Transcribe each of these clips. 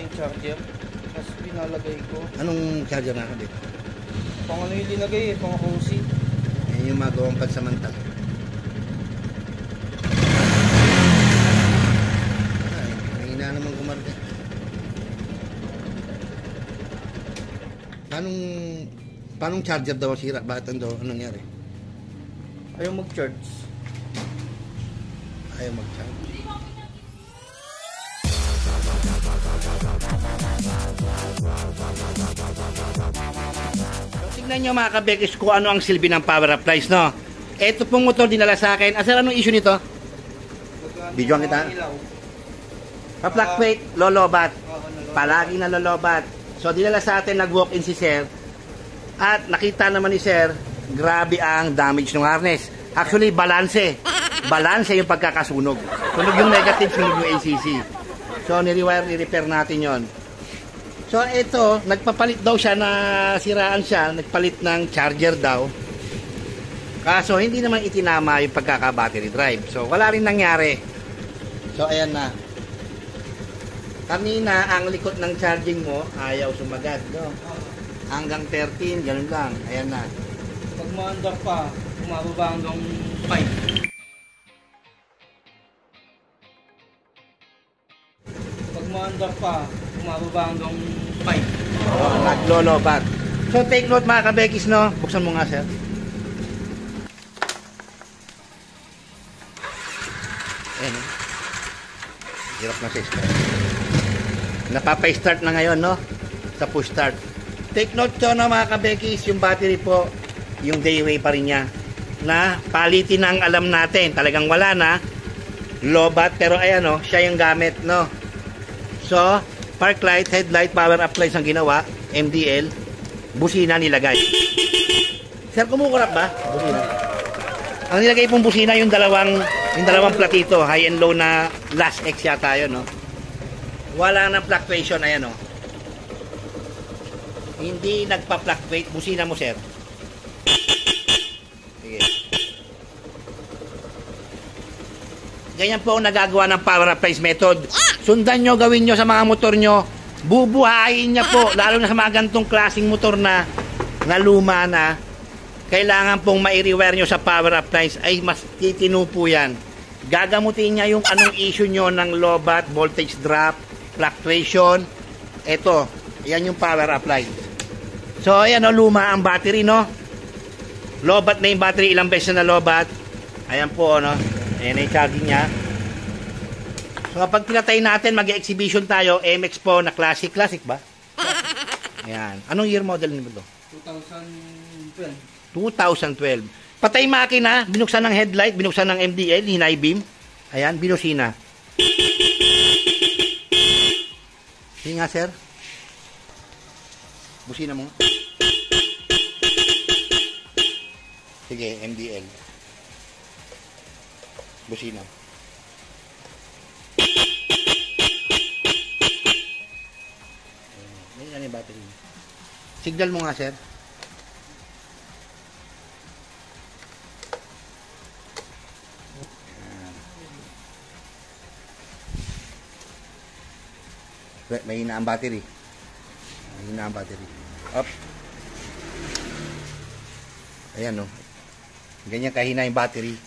yung charger. Tapos pinalagay ko. Anong charger nakakabit? Pang ano yung linagay eh, pang OC. Yan yung magawang pansamantala. Ay, mahina naman kumarga. Paanong charger daw ang sira? Bakit anong nangyari? Ayaw mag-charge. Ayaw mag-charge. So, tignan nyo mga kabekis kung ano ang silbi ng power appliance, no? Ito pong motor dinala sa akin. Sir, anong issue nito? Bidyoan kita. Pa-fluctuate, lolobat. Palagi na lolobat. So, dinala sa atin, nag-walk-in si Sir. At nakita naman ni Sir, grabe ang damage ng harness. Actually, balanse. Balanse yung pagkakasunog. Sunog yung negative, sunog yung ACC. So, ni-repair natin yon. So, ito, nagpapalit daw siya na siraan siya. Nagpalit ng charger daw. Kaso, hindi naman itinama yung pagkaka-battery drive. So, wala rin nangyari. So, ayan na. Kanina, ang likod ng charging mo, ayaw sumagad, no? Hanggang 13, ganun lang. Ayan na. Pag maandar pa, umababa hanggang 5. Pag maandar pa, umababa hanggang 5. Oh, naglolobat. So, take note mga kabekis, no? Buksan mo nga, sir. Ayan, no? Hirap na sa start. Napapa-start na ngayon, no? Sa push start. Take note to, no, mga kabekis, yung battery po, yung dayway pa rin niya. Na palitin na ang alam natin. Talagang wala na. Lobat, pero ayan, no? Siya yung gamit, no? So, park light, headlight, power appliance ang ginawa. MDL. Busina nilagay. Sir, kumukurap ba? Busina. Ang nilagay pong busina yung dalawang platito, high and low na last X yata yun, no? Wala nang fluctuation, ayan, no? Hindi nagpa-fluctuate. Busina mo, sir. Sige. Ganyan po ang nagagawa ng power appliance method. Sundan nyo, gawin nyo sa mga motor nyo. Bubuhayin niya po, lalo na sa mga gantong klaseng motor na luma na. Kailangan pong mai-rewire nyo sa power appliance. Ay, mas titino po yan. Gagamutin niya yung anong issue nyo ng lobat, voltage drop, fluctuation. Ito, yan yung power appliance. So, ayan, no, luma ang battery, no? Lobat na yung battery, ilang beses na lobat. Ayan po, no? Ayan yung charging niya. So, kapag pinatay natin, mag-exhibition tayo, MX po na classic. Classic ba? Ayan. Anong year model nito? 2012. 2012. Patay makina, binuksan ng headlight, binuksan ng MDL, hinay beam. Ayan, binusina. Sige nga, sir. Busina mo. Sige, MDL. Busina. May ano yung battery. Signal mo nga, sir. Mahina ang battery. Mahina ang battery. Up. Ayan, no. Ganyan kahina yung battery.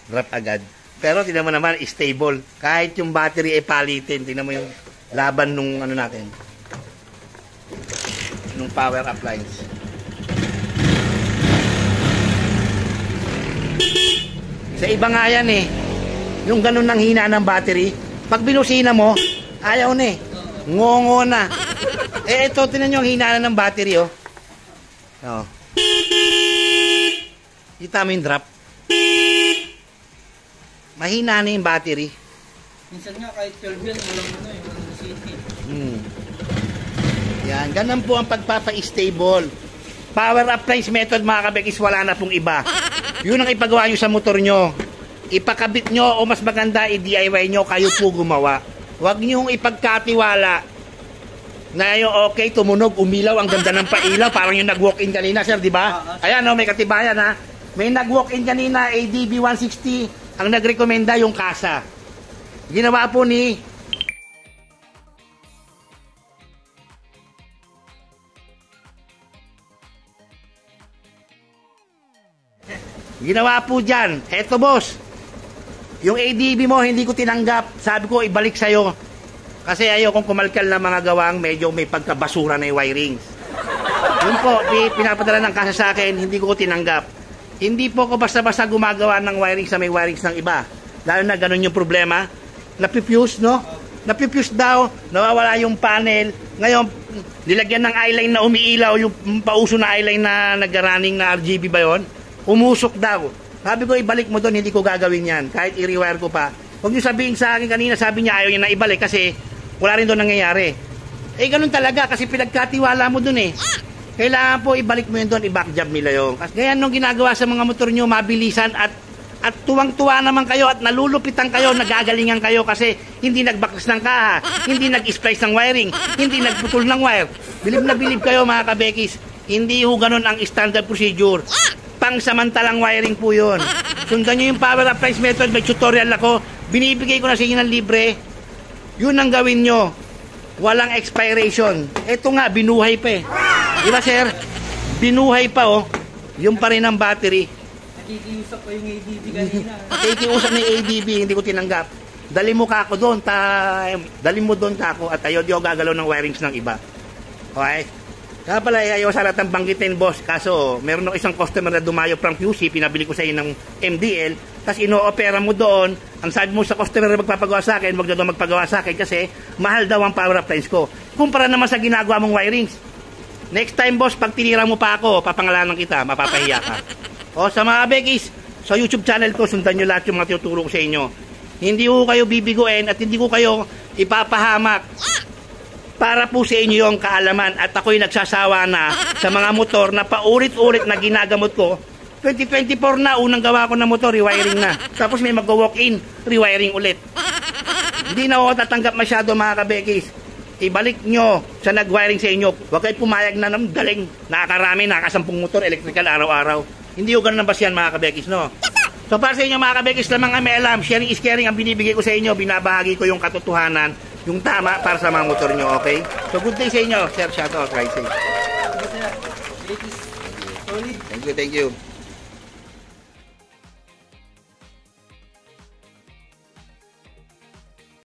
Drop agad. Pero tingnan mo naman, stable. Kahit yung battery ay palitin. Tingnan mo yung laban nung ano natin. Nung power appliance. Sa iba nga yan eh. Yung ganun ng hina ng battery, pag binusina mo, ayaw na eh. Ngongo na. Eh, ito, tinan nyo ang hina ng battery, oh. Oh. Kita mo yung drop. Mahina na yung battery. Minsan nga, kahit 12 yan, walang ano eh, walang city. Yan, ganun po ang pagpapa-stable. Power appliance method, mga kabekis, wala na pong iba. Yun ang ipagawa nyo sa motor nyo. Ipakabit nyo o mas maganda i-DIY nyo, kayo po gumawa. Huwag nyo ipagkatiwala na yung okay, tumunog, umilaw, ang ganda ng pailaw, parang yung nag-walk-in kanina, sir, di ba? Ayan, no, may katibayan, ha? May nag-walk-in kanina, ADB 160, ang nagrekomenda yung kasa. Ginawa po ni dyan. Eto boss, yung ADB mo hindi ko tinanggap. Sabi ko ibalik sa'yo. Kasi ayokong kumalkal na mga gawang medyo may pagkabasura na yung wirings. Yun po, pinapadala ng kasa sa akin, hindi ko tinanggap. Hindi po ko basta-basta gumagawa ng wirings sa may wirings ng iba. Lalo na ganun yung problema. Napipuse, no? Napipuse daw, nawawala yung panel. Ngayon, nilagyan ng eyeline na umiilaw, yung pauso na eyeline na nag-running na RGB ba yun? Umusok daw. Sabi ko, ibalik mo doon, hindi ko gagawin yan. Kahit i-rewire ko pa. Huwag niyo sabihin sa akin kanina, sabi niya ayaw niya na ibalik kasi wala rin doon nangyayari. Eh, ganun talaga kasi pinagkatiwala mo doon eh. Kailangan po ibalik mo yun doon, i-back job nila yun. Kasi ganyan nung ginagawa sa mga motor nyo, mabilisan at tuwang-tuwa naman kayo at nalulupitan kayo, nagagalingan kayo kasi hindi nagbaklas ng kaha, hindi nag-splice ng wiring, hindi nagputol ng wire. Bilib na bilib kayo mga kabekis. Hindi ho ganun ang standard procedure. Pang-samantalang wiring po yun. Sundan nyo yung power appliance method, may tutorial ako. Binibigay ko na sa inyo ng libre. Yun ang gawin nyo. Walang expiration. Ito nga, binuhay pa eh. Diba sir? Binuhay pa oh. Yung pa rin ang battery. Nakikiusap pa yung ADB kanina. Nakikiusap na yung ADB, hindi ko tinanggap. Dali mo kako doon, dali mo doon kako at ayaw di ako gagalaw ng wirings ng iba. Okay? Kaya pala, ayaw sa lahat ng banggitin, boss. Kaso, meron ako isang customer na dumayo from QC, pinabili ko sa inyo ng MDL, tapos ino-opera mo doon. Ang sabi mo sa customer na magpapagawa sa akin, wag na doon magpagawa sa akin kasi mahal daw ang power appliance ko. Kumpara naman sa ginagawa mong wirings. Next time, boss, pag tinira mo pa ako, papangalanan kita, mapapahiya ka. O, sa mga bekis, sa YouTube channel ko, sundan nyo lahat yung mga tinuturo ko sa inyo. Hindi ko kayo bibiguin at hindi ko kayo ipapahamak. Para po sa inyo yung kaalaman at ako'y nagsasawa na sa mga motor na paulit-ulit na ginagamot ko. 2024 na, unang gawa ko ng motor, rewiring na. Tapos may mag-walk-in, rewiring ulit. Hindi na ako tatanggap masyado mga kabekis. Ibalik nyo sa nag-wiring sa inyo. Huwag kayo pumayag na ng daling. Nakakarami, nakasampung motor, electrical araw-araw. Hindi ko ganun na bas yan mga kabekis, no? So para sa inyo mga kabekis, lamang may alam, sharing is caring ang binibigay ko sa inyo. Binabahagi ko yung katotohanan, yung tama para sa mga motor nyo, okay? So good day sa inyo, sir. Shout out, right safe. Solid. Thank you, thank you.